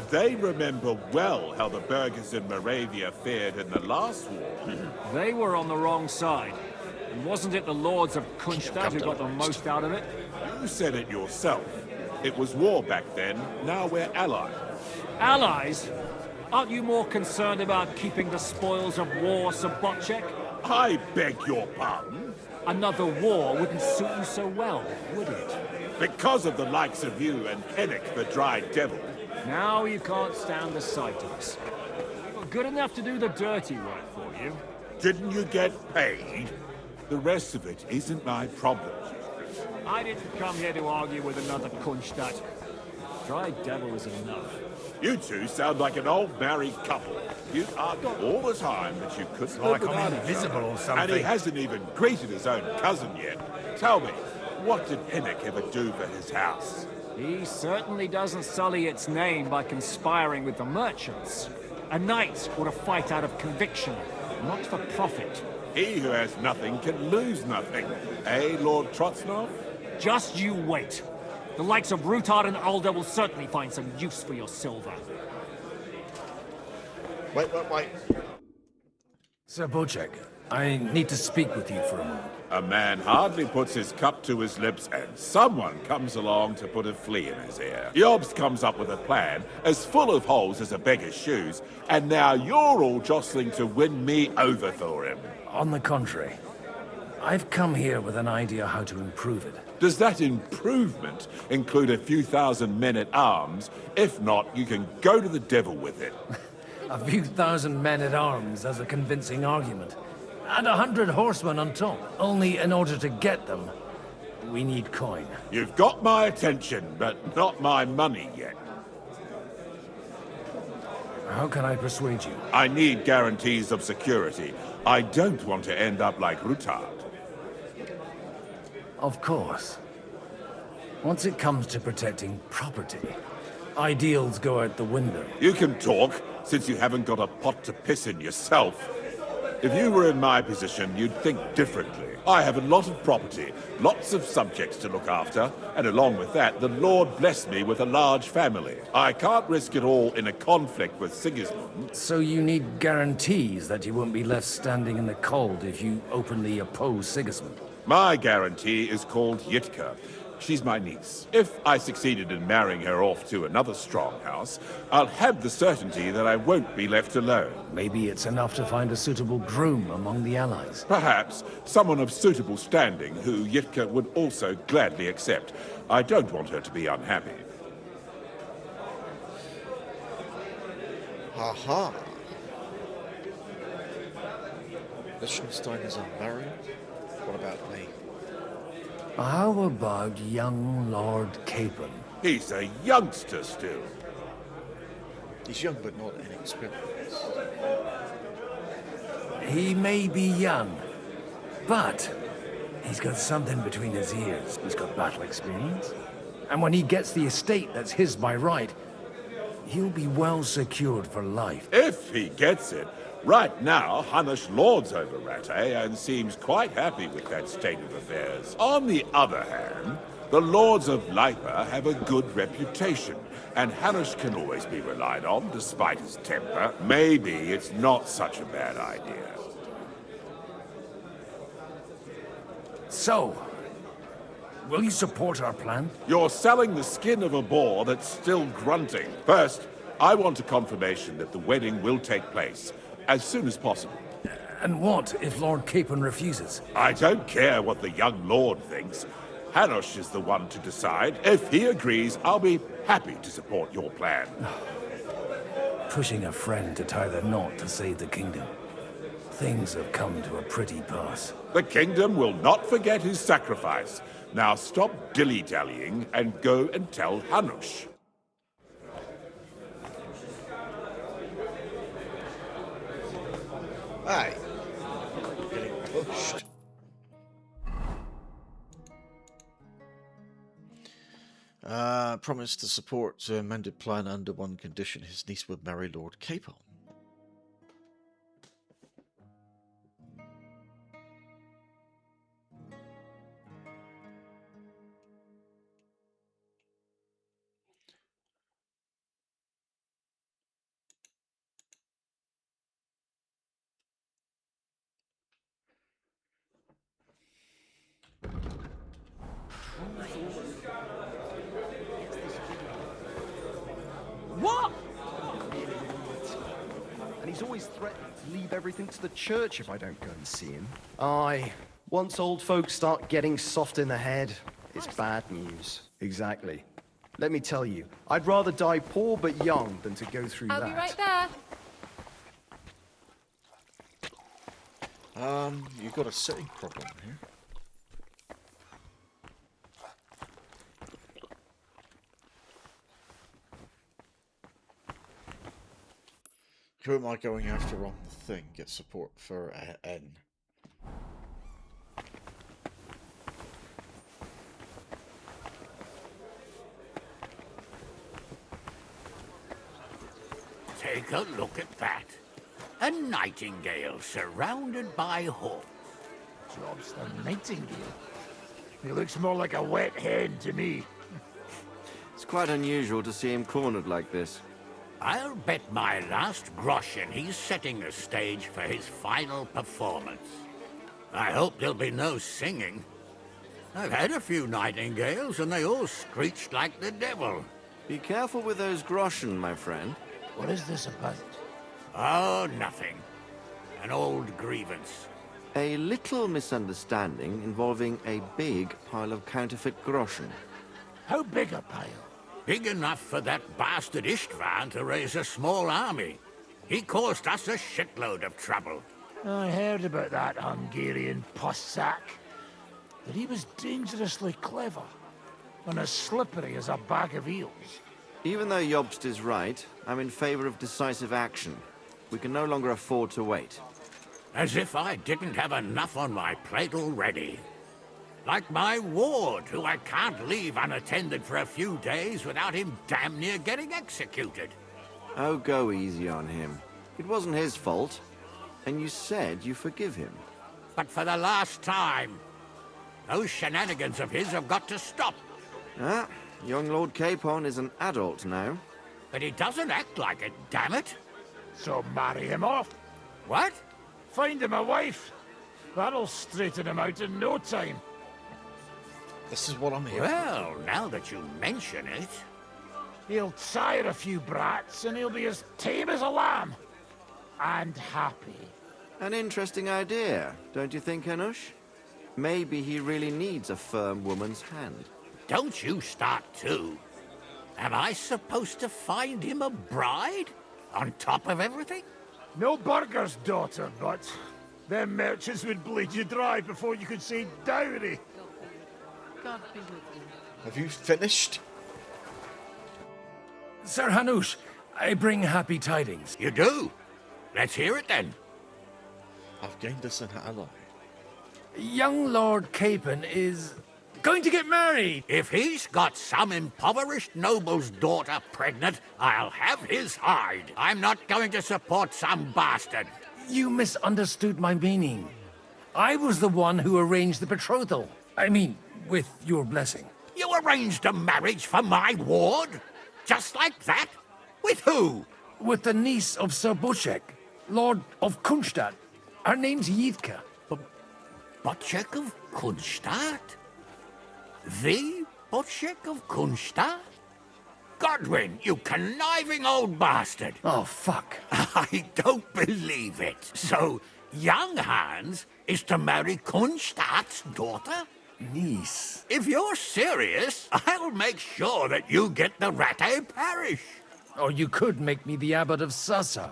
They remember well how the burghers in Moravia fared in the last war. They were on the wrong side. And wasn't it the lords of Kunstadt who got the most out of it? You said it yourself. It was war back then, now we're allies. Allies? Aren't you more concerned about keeping the spoils of war, Sobotchek? I beg your pardon? Another war wouldn't suit you so well, would it? Because of the likes of you and Hennick the Dry Devil. Now you can't stand the sight of us. We're good enough to do the dirty work for you. Didn't you get paid? The rest of it isn't my problem. I didn't come here to argue with another Kunstadt. Dry Devil is enough. You two sound like an old married couple. You argue all the time that you couldn't live Like without I'm each invisible other. or something. And he hasn't even greeted his own cousin yet. Tell me, what did Hennick ever do for his house? He certainly doesn't sully its name by conspiring with the merchants. A knight ought to fight out of conviction, not for profit. He who has nothing can lose nothing. Eh, Lord Trotsnov? Just you wait. The likes of Rutard and Alder will certainly find some use for your silver. Wait. Sir Bocek, I need to speak with you for a moment. A man hardly puts his cup to his lips and someone comes along to put a flea in his ear. Jobst comes up with a plan as full of holes as a beggar's shoes, and now you're all jostling to win me over for him. On the contrary, I've come here with an idea how to improve it. Does that improvement include a few thousand men-at-arms? If not, you can go to the devil with it. A few thousand men-at-arms as a convincing argument. And 100 horsemen on top. Only in order to get them, we need coin. You've got my attention, but not my money yet. How can I persuade you? I need guarantees of security. I don't want to end up like Rutard. Of course. Once it comes to protecting property, ideals go out the window. You can talk, since you haven't got a pot to piss in yourself. If you were in my position, you'd think differently. I have a lot of property, lots of subjects to look after, and along with that, the Lord blessed me with a large family. I can't risk it all in a conflict with Sigismund. So you need guarantees that you won't be left standing in the cold if you openly oppose Sigismund. My guarantee is called Yitka. She's my niece. If I succeeded in marrying her off to another strong house, I'll have the certainty that I won't be left alone. Maybe it's enough to find a suitable groom among the allies. Perhaps someone of suitable standing who Yitka would also gladly accept. I don't want her to be unhappy. Haha. Liechtenstein is unmarried. What about me? How about young Lord Capon? He's a youngster still. He's young but not inexperienced. He may be young, but he's got something between his ears. He's got battle experience. And when he gets the estate that's his by right, he'll be well secured for life. If he gets it. Right now, Hanush lords over Rattay and seems quite happy with that state of affairs. On the other hand, the lords of Lipa have a good reputation, and Hanush can always be relied on despite his temper. Maybe it's not such a bad idea. So, will you support our plan? You're selling the skin of a boar that's still grunting. First, I want a confirmation that the wedding will take place as soon as possible. And what if Lord Capon refuses? I don't care what the young lord thinks. Hanush is the one to decide. If he agrees, I'll be happy to support your plan. Pushing a friend to tie the knot to save the kingdom. Things have come to a pretty pass. The kingdom will not forget his sacrifice. Now stop dilly-dallying and go and tell Hanush. Hey, getting pushed. Promised to support amended plan under one condition: his niece would marry Lord Capon. What? And he's always threatening to leave everything to the church if I don't go and see him. Aye. Once old folks start getting soft in the head, it's bad news. Exactly. Let me tell you, I'd rather die poor but young than to go through that. I'll be right there. You've got a setting problem here. Who am I going after on the thing? Get support for N. Take a look at that. A nightingale surrounded by hawks. Job's the nightingale. He looks more like a wet hen to me. It's quite unusual to see him cornered like this. I'll bet my last groschen he's setting the stage for his final performance. I hope there'll be no singing. I've had a few nightingales and they all screeched like the devil. Be careful with those groschen, my friend. What is this about? Oh, nothing. An old grievance. A little misunderstanding involving a big pile of counterfeit groschen. How big a pile? Big enough for that bastard Istvan to raise a small army. He caused us a shitload of trouble. I heard about that Hungarian pussack. But he was dangerously clever. And as slippery as a bag of eels. Even though Jobst is right, I'm in favor of decisive action. We can no longer afford to wait. As if I didn't have enough on my plate already. Like my ward, who I can't leave unattended for a few days without him damn near getting executed. Oh, go easy on him. It wasn't his fault. And you said you forgive him. But for the last time, those shenanigans of his have got to stop. Ah, young Lord Capon is an adult now. But he doesn't act like it, damn it. So marry him off. What? Find him a wife. That'll straighten him out in no time. This is what I'm here Well, now that you mention it... He'll sire a few brats and he'll be as tame as a lamb. And happy. An interesting idea, don't you think, Hanush? Maybe he really needs a firm woman's hand. Don't you start too. Am I supposed to find him a bride? On top of everything? No burger's daughter, but them merchants would bleed you dry before you could say dowry. God be with you. Have you finished? Sir Hanush, I bring happy tidings. You do? Let's hear it then. I've gained us an ally. Young Lord Capon is going to get married. If he's got some impoverished noble's daughter pregnant, I'll have his hide. I'm not going to support some bastard. You misunderstood my meaning. I was the one who arranged the betrothal. I mean, with your blessing. You arranged a marriage for my ward? Just like that? With who? With the niece of Sir Buchek, Lord of Kunstadt. Her name's Yidka. Bocek of Kunstadt? The Bocek of Kunstadt? Godwin, you conniving old bastard! Oh, fuck. I don't believe it. So, young Hans is to marry Kunstadt's daughter? Niece. If you're serious, I'll make sure that you get the Rattay parish. Or you could make me the abbot of Sassa.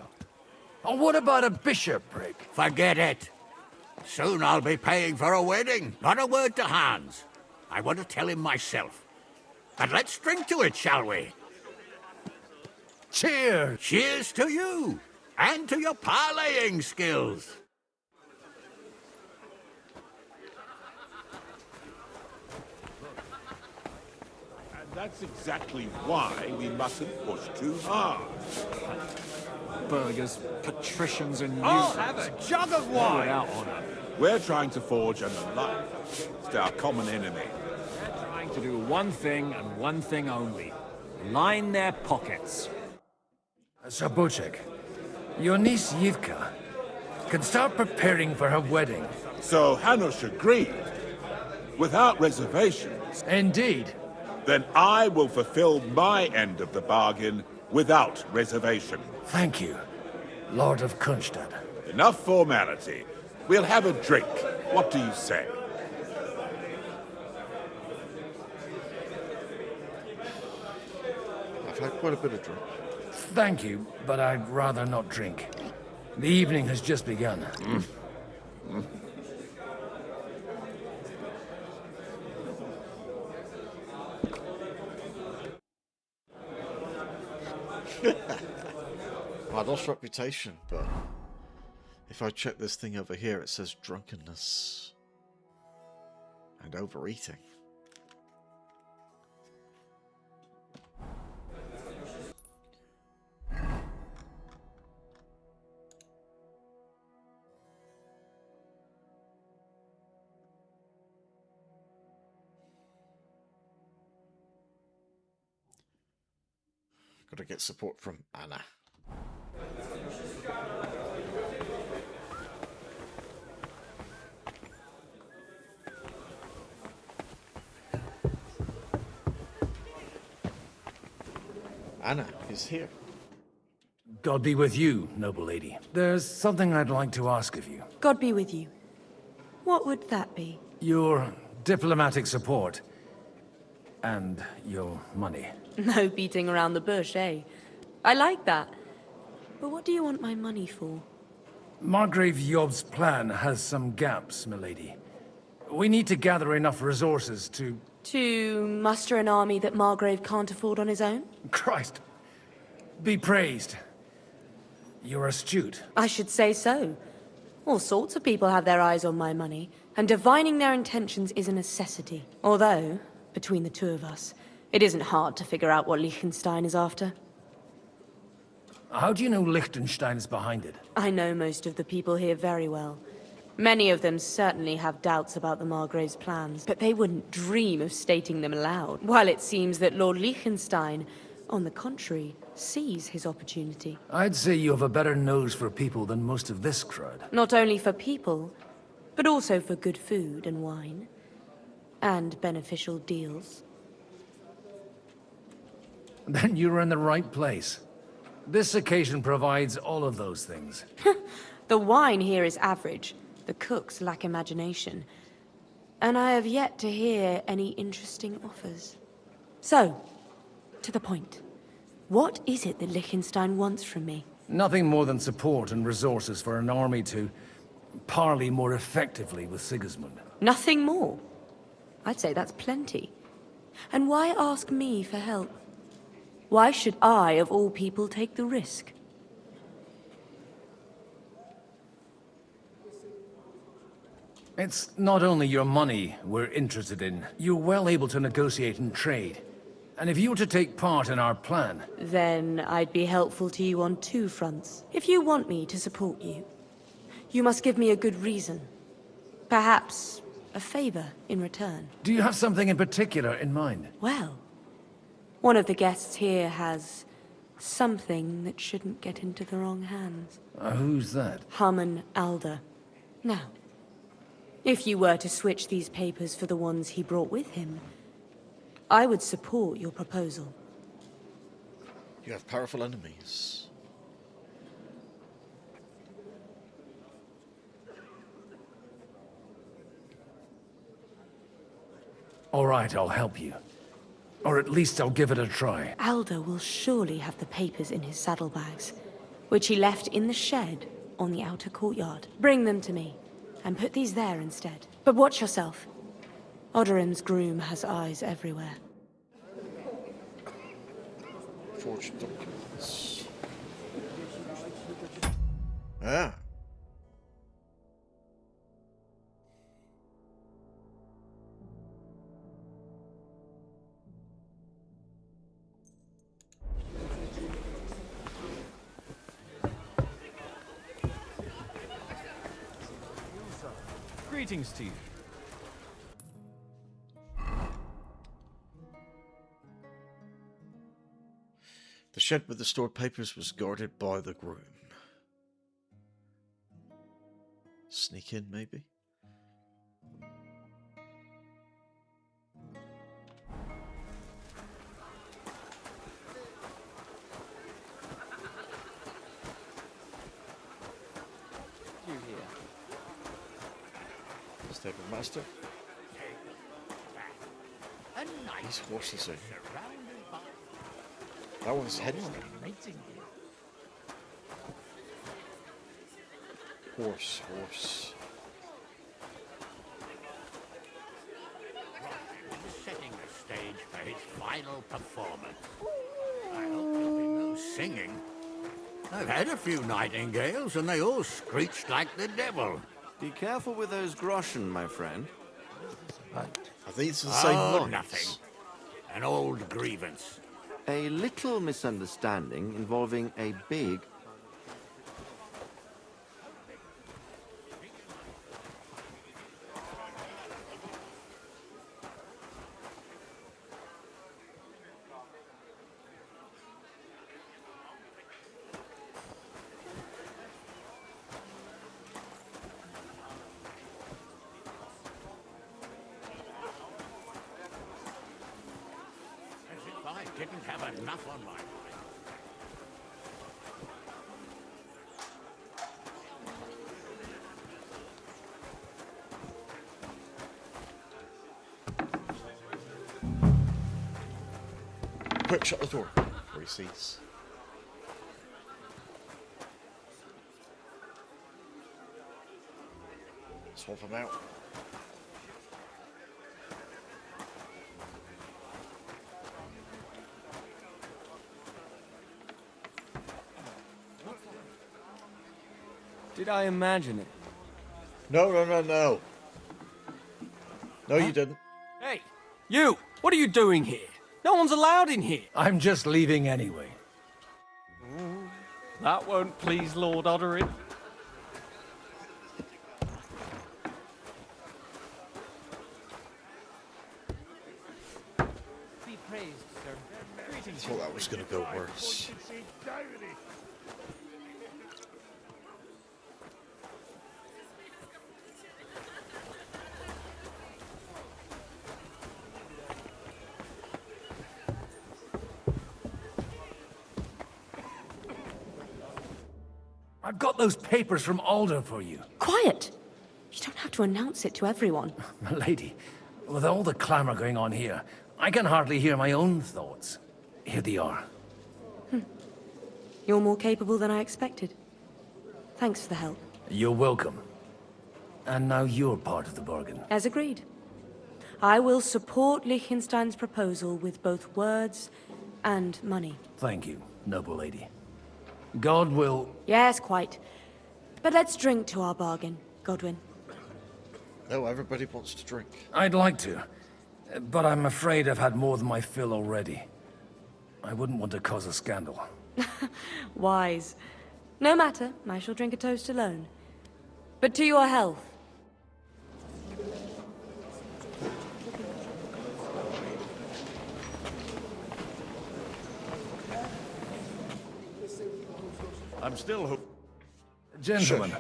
Or what about a bishopric? Forget it. Soon I'll be paying for a wedding. Not a word to Hans. I want to tell him myself. But let's drink to it, shall we? Cheers! Cheers to you, and to your parlaying skills. And that's exactly why we mustn't push too hard. Burgers, patricians, and I'll youths. have a jug of wine. Without honor. We're trying to forge an alliance to our common enemy. Trying to do one thing and one thing only. Line their pockets. Sir Buchek, your niece Yidka can start preparing for her wedding. So Hanush agreed, without reservations. merchants. Indeed. Then I will fulfill my end of the bargain without reservation. Thank you, Lord of Kunstad. Enough formality. We'll have a drink. What do you say? I've had quite a bit of drink. Thank you, but I'd rather not drink. The evening has just begun. I lost reputation, but if I check this thing over here, it says drunkenness and overeating. Got to get support from Anna. Anna is here. God be with you, noble lady. There's something I'd like to ask of you. God be with you. What would that be? Your diplomatic support. And your money. No beating around the bush, eh? I like that. But what do you want my money for? Margrave Yob's plan has some gaps, milady. We need to gather enough resources to... To muster an army that Margrave can't afford on his own? Christ. Be praised. You're astute. I should say so. All sorts of people have their eyes on my money, and divining their intentions is a necessity. Although, between the two of us, it isn't hard to figure out what Liechtenstein is after. How do you know Liechtenstein's behind it? I know most of the people here very well. Many of them certainly have doubts about the Margrave's plans, but they wouldn't dream of stating them aloud. While it seems that Lord Liechtenstein, on the contrary, sees his opportunity. I'd say you have a better nose for people than most of this crowd. Not only for people, but also for good food and wine. And beneficial deals. Then you're in the right place. This occasion provides all of those things. The wine here is average. The cooks lack imagination. And I have yet to hear any interesting offers. So, to the point. What is it that Liechtenstein wants from me? Nothing more than support and resources for an army to parley more effectively with Sigismund. Nothing more? I'd say that's plenty. And why ask me for help? Why should I, of all people, take the risk? It's not only your money we're interested in. You're well able to negotiate and trade. And if you were to take part in our plan... Then I'd be helpful to you on two fronts. If you want me to support you, you must give me a good reason. Perhaps a favor in return. Do you have something in particular in mind? Well, one of the guests here has something that shouldn't get into the wrong hands. Who's that? Harmon Alder. Now, if you were to switch these papers for the ones he brought with him, I would support your proposal. You have powerful enemies. All right, I'll help you. Or at least I'll give it a try. Alder will surely have the papers in his saddlebags, which he left in the shed on the outer courtyard. Bring them to me, and put these there instead. But watch yourself. Odorim's groom has eyes everywhere. Forged documents. Ah. Greetings to you. The shed with the stored papers was guarded by the groom. Sneak in, maybe? Stable master. These horses are. That one's hidden. Horse. Setting the stage for his final performance. I hope there'll be no singing. I've had a few nightingales and they all screeched like the devil. Be careful with those groschen, my friend. Are these the same lines? Nothing. An old grievance. A little misunderstanding involving a big... I didn't have enough on my mind. Quick, shut the door before he sees. Swap him out. Did I imagine it? No. No, you didn't. Hey, you! What are you doing here? No one's allowed in here. I'm just leaving anyway. That won't please Lord Oderin. Be praised, sir. I thought that was going to go worse. I've got those papers from Alder for you. Quiet! You don't have to announce it to everyone. Milady, with all the clamor going on here, I can hardly hear my own thoughts. Here they are. You're more capable than I expected. Thanks for the help. You're welcome. And now you're part of the bargain. As agreed. I will support Liechtenstein's proposal with both words and money. Thank you, noble lady. God will... Yes, quite. But let's drink to our bargain, Godwin. No, everybody wants to drink. I'd like to, but I'm afraid I've had more than my fill already. I wouldn't want to cause a scandal. Wise. No matter, I shall drink a toast alone. But to your health. I'm still Gentlemen,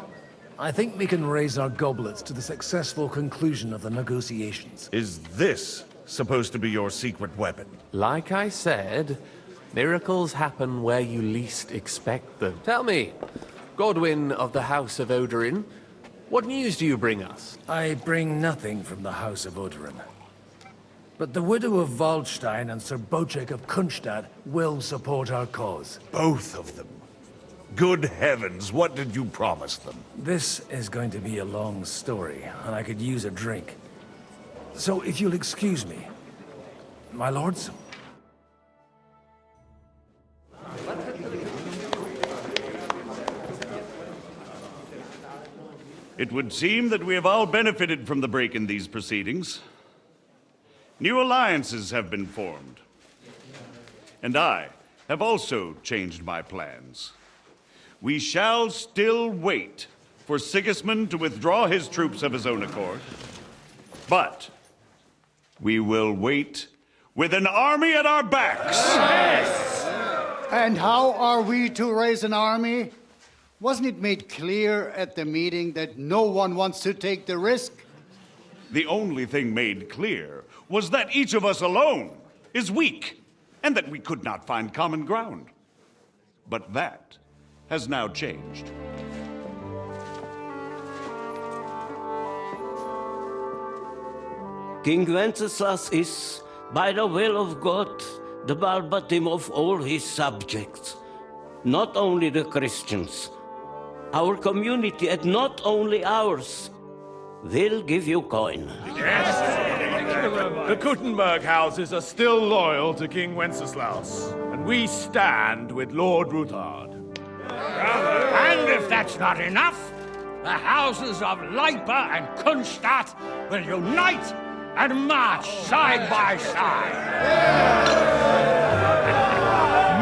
I think we can raise our goblets to the successful conclusion of the negotiations. Is this supposed to be your secret weapon? Like I said, miracles happen where you least expect them. Tell me, Godwin of the House of Oderin, what news do you bring us? I bring nothing from the House of Oderin. But the widow of Waldstein and Sir Bocek of Kunstad will support our cause. Both of them. Good heavens, what did you promise them? This is going to be a long story, and I could use a drink. So if you'll excuse me, my lords? It would seem that we have all benefited from the break in these proceedings. New alliances have been formed. And I have also changed my plans. We shall still wait for Sigismund to withdraw his troops of his own accord. But we will wait with an army at our backs. Yes! And how are we to raise an army? Wasn't it made clear at the meeting that no one wants to take the risk? The only thing made clear was that each of us alone is weak, and that we could not find common ground. But that has now changed. King Wenceslas is, by the will of God, the balbatim of all his subjects. Not only the Christians. Our community, and not only ours, will give you coin. The Kuttenberg houses are still loyal to King Wenceslaus, and we stand with Lord Ruthard. And if that's not enough, the houses of Leipa and Kunstadt will unite and march side by side.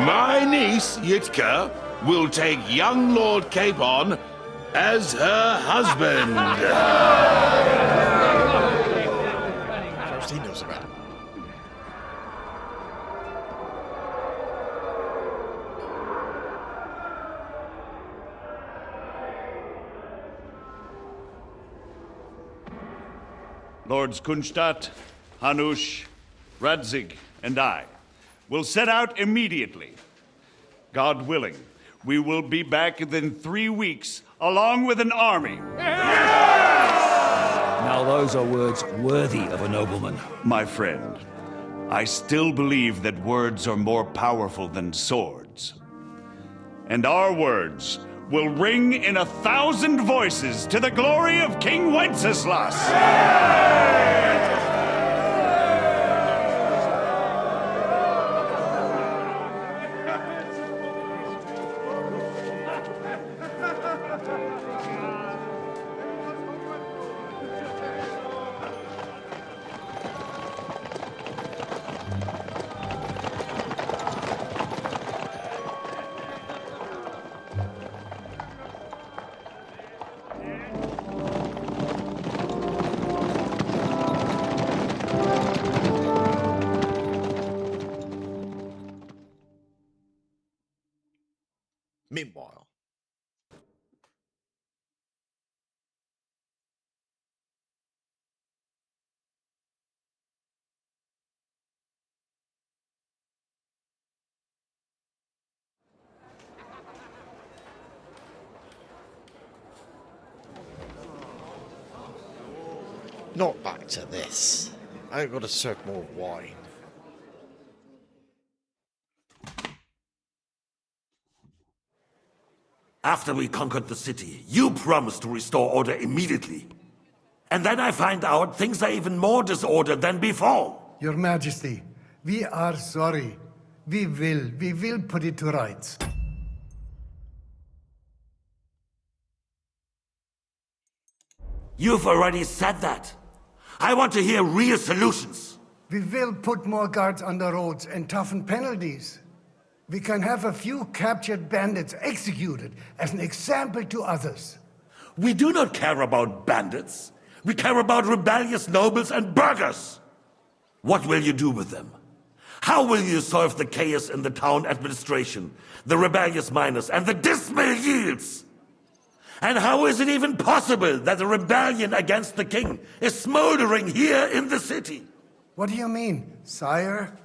My niece, Yitka, will take young Lord Capon as her husband. First he knows about it. Lords Kunstadt, Hanush, Radzig, and I will set out immediately. God willing, we will be back within 3 weeks, along with an army. Now those are words worthy of a nobleman. My friend, I still believe that words are more powerful than swords. And our words will ring in 1,000 voices to the glory of King Wenceslas. Meanwhile, not back to this. I've got to serve more wine. After we conquered the city, you promised to restore order immediately. And then I find out things are even more disordered than before. Your Majesty, we are sorry. We will put it to rights. You've already said that. I want to hear real solutions. We will put more guards on the roads and toughen penalties. We can have a few captured bandits executed as an example to others. We do not care about bandits. We care about rebellious nobles and burghers. What will you do with them? How will you solve the chaos in the town administration, the rebellious miners, and the dismal yields? And how is it even possible that a rebellion against the king is smoldering here in the city? What do you mean, sire?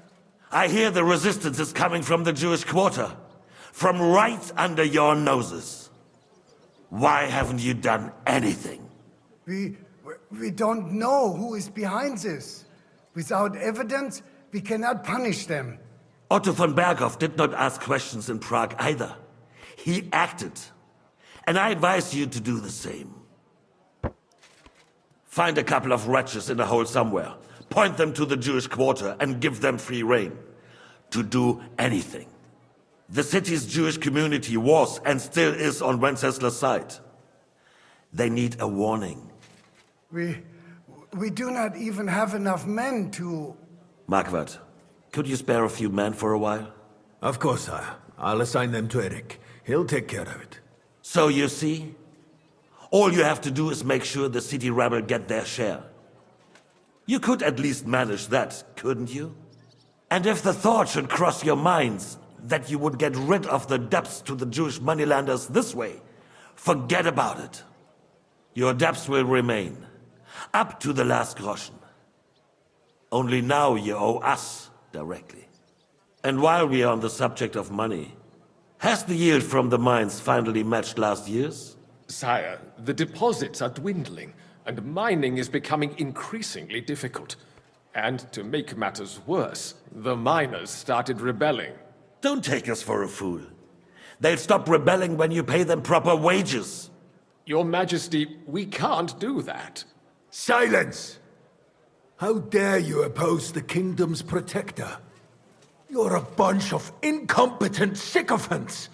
I hear the resistance is coming from the Jewish quarter, from right under your noses. Why haven't you done anything? We don't know who is behind this. Without evidence, we cannot punish them. Otto von Berghoff did not ask questions in Prague either. He acted. And I advise you to do the same. Find a couple of wretches in a hole somewhere. Point them to the Jewish quarter and give them free rein to do anything. The city's Jewish community was and still is on Wenceslas' side. They need a warning. We do not even have enough men to... Marquardt, could you spare a few men for a while? Of course, sire. I'll assign them to Eric. He'll take care of it. So you see, all you have to do is make sure the city rebel get their share. You could at least manage that, couldn't you? And if the thought should cross your minds that you would get rid of the debts to the Jewish moneylenders this way, forget about it. Your debts will remain, up to the last groschen. Only now you owe us directly. And while we are on the subject of money, has the yield from the mines finally matched last year's? Sire, the deposits are dwindling, and mining is becoming increasingly difficult. And to make matters worse, the miners started rebelling. Don't take us for a fool. They'll stop rebelling when you pay them proper wages. Your Majesty, we can't do that. Silence! How dare you oppose the kingdom's protector? You're a bunch of incompetent sycophants!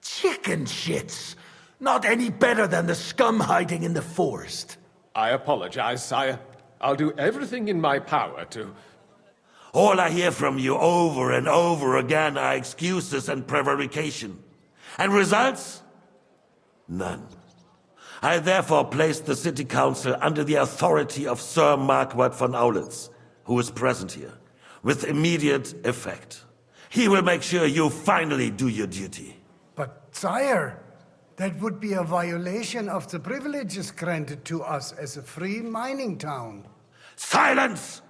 Chicken shits! Not any better than the scum hiding in the forest. I apologize, sire. I'll do everything in my power to... All I hear from you over and over again are excuses and prevarication. And results? None. I therefore place the City Council under the authority of Sir Marquardt von Aulitz, who is present here, with immediate effect. He will make sure you finally do your duty. But, sire, that would be a violation of the privileges granted to us as a free mining town. Silence!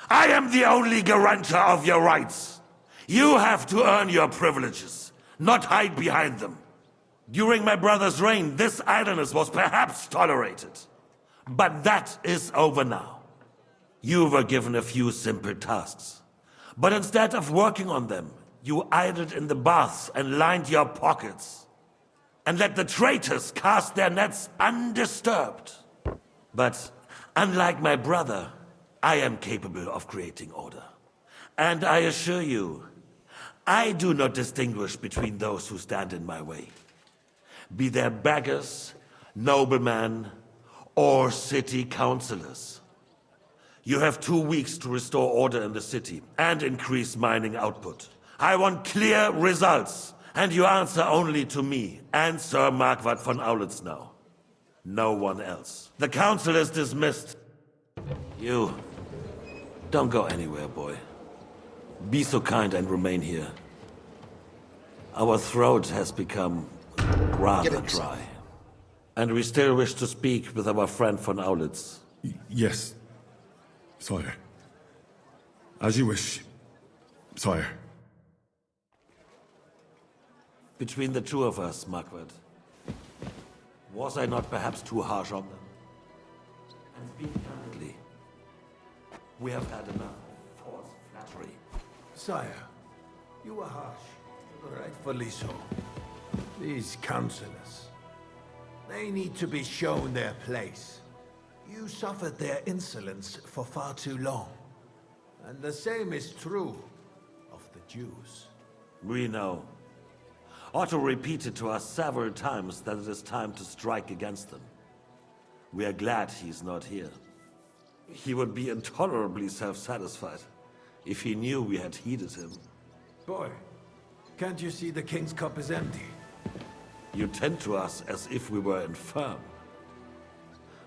I am the only guarantor of your rights. You have to earn your privileges, not hide behind them. During my brother's reign, this idleness was perhaps tolerated. But that is over now. You were given a few simple tasks. But instead of working on them, you idled in the baths and lined your pockets. And let the traitors cast their nets undisturbed. But unlike my brother, I am capable of creating order. And I assure you, I do not distinguish between those who stand in my way. Be they beggars, noblemen, or city councillors. You have 2 weeks to restore order in the city and increase mining output. I want clear results, and you answer only to me and Sir Marquardt von Aulitz now. No one else. The council is dismissed. You, don't go anywhere, boy. Be so kind and remain here. Our throat has become rather dry. And we still wish to speak with our friend von Aulitz. Yes, sire. As you wish, sire. Between the two of us, Marquardt, was I not perhaps too harsh on them? And speak candidly, we have had enough false flattery. Sire, you were harsh, rightfully so. These councillors, they need to be shown their place. You suffered their insolence for far too long. And the same is true of the Jews. We know. Otto repeated to us several times that it is time to strike against them. We are glad he's not here. He would be intolerably self-satisfied if he knew we had heeded him. Boy, can't you see the king's cup is empty? You tend to us as if we were infirm.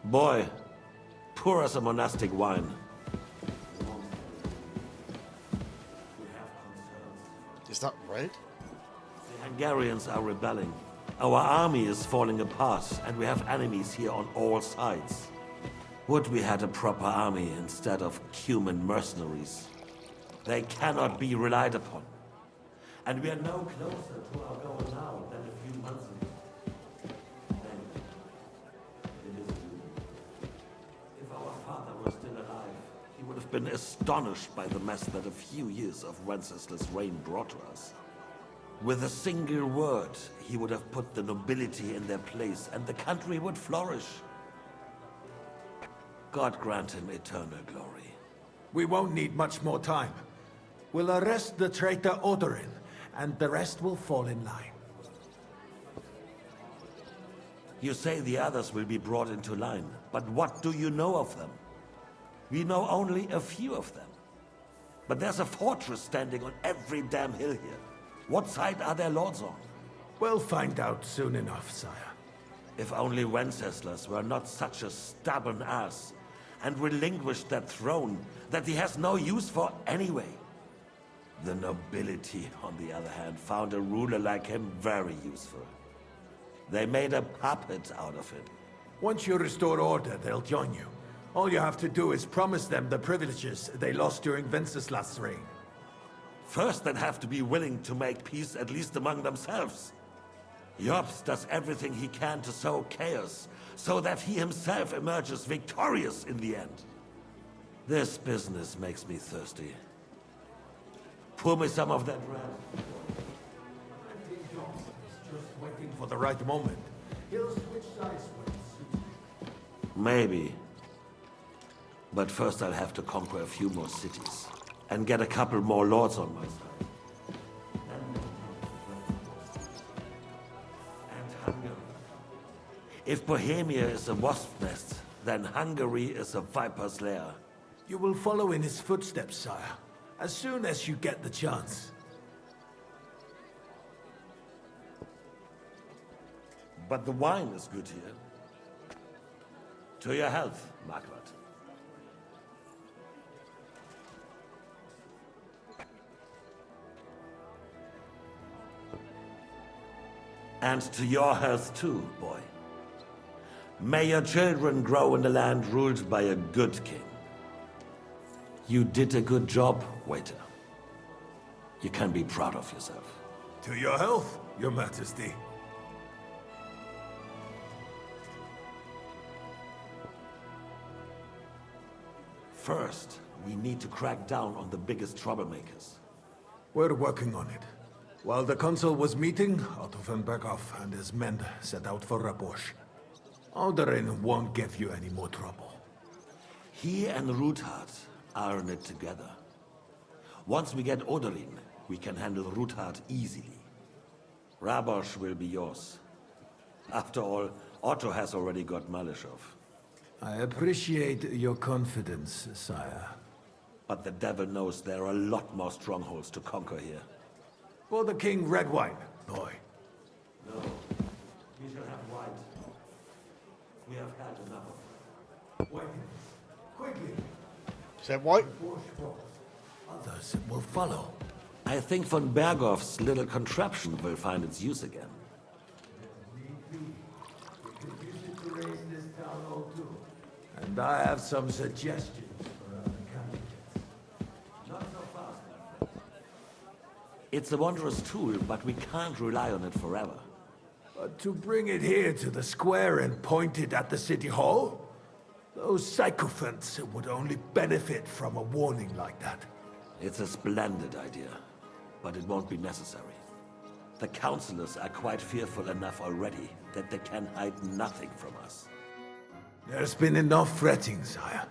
Boy, pour us a monastic wine. Is that right? The Hungarians are rebelling. Our army is falling apart, and we have enemies here on all sides. Would we had a proper army instead of human mercenaries. They cannot be relied upon. And we are no closer to our goal now than a few months ago. If our father were still alive, he would have been astonished by the mess that a few years of Wenceslas' reign brought to us. With a single word, he would have put the nobility in their place, and the country would flourish. God grant him eternal glory. We won't need much more time. We'll arrest the traitor Odorin, and the rest will fall in line. You say the others will be brought into line, but what do you know of them? We know only a few of them. But there's a fortress standing on every damn hill here. What side are their lords on? We'll find out soon enough, sire. If only Wenceslas were not such a stubborn ass, and relinquished that throne that he has no use for anyway. The nobility, on the other hand, found a ruler like him very useful. They made a puppet out of him. Once you restore order, they'll join you. All you have to do is promise them the privileges they lost during Wenceslas' reign. First, they'd have to be willing to make peace at least among themselves. Jobst does everything he can to sow chaos, so that he himself emerges victorious in the end. This business makes me thirsty. Pour me some of that red. Just waiting for the right moment. He'll switch sides when it suits. Maybe. But first I'll have to conquer a few more cities, and get a couple more lords on my side. And Hungary. If Bohemia is a wasp's nest, then Hungary is a viper's lair. You will follow in his footsteps, sire, as soon as you get the chance. But the wine is good here. To your health, Margaret. And to your health too, boy. May your children grow in a land ruled by a good king. You did a good job, waiter. You can be proud of yourself. To your health, your majesty. First, we need to crack down on the biggest troublemakers. We're working on it. While the consul was meeting, Otto von Berghoff and his men set out for Rabosch. Odorin won't give you any more trouble. He and Ruthard are in it together. Once we get Odorin, we can handle Ruthard easily. Rabosch will be yours. After all, Otto has already got Malishov. I appreciate your confidence, sire. But the devil knows there are a lot more strongholds to conquer here. For the king, red wine, boy. No, we shall have white. We have had enough of it. Wait, quickly. Said white? Others will follow. I think von Berghoff's little contraption will find its use again. And I have some suggestions for other candidates. Not so fast, my friend. It's a wondrous tool, but we can't rely on it forever. But to bring it here to the square and point it at the city hall? Those sycophants would only benefit from a warning like that. It's a splendid idea, but it won't be necessary. The councillors are quite fearful enough already that they can hide nothing from us. There's been enough fretting, sire.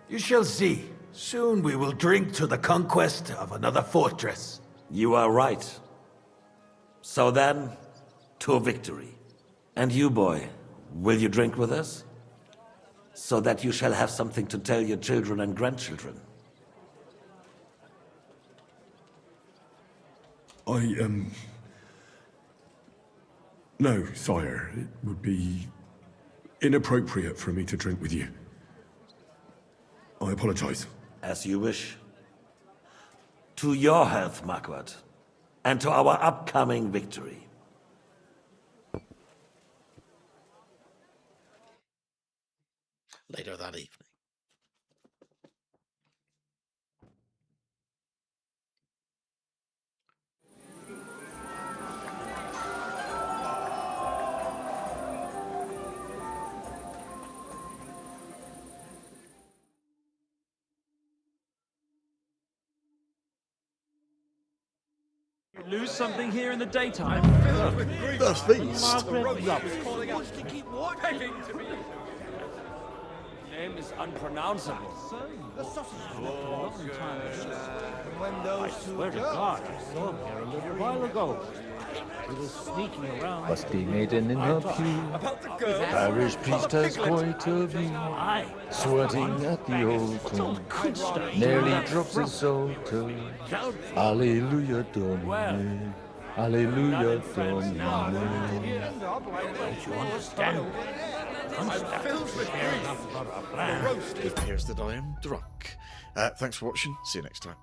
You shall see. Soon we will drink to the conquest of another fortress. You are right. So then, to victory. And you, boy, will you drink with us? So that you shall have something to tell your children and grandchildren. No, sire. It would be inappropriate for me to drink with you. I apologize. As you wish. To your health, Marquardt. And to our upcoming victory. Later that evening. Lose something here in the daytime. The feast. Name is unpronounceable. I swear to God, I saw him here a little while ago. He was sneaking around. Musty maiden in her pew. Parish priest has quite a view. Sweating at the altar. Nearly drops his soul to. Alleluia, Domine. Alleluia, Domine. Don't you understand? It appears that I am drunk. Thanks for watching. See you next time.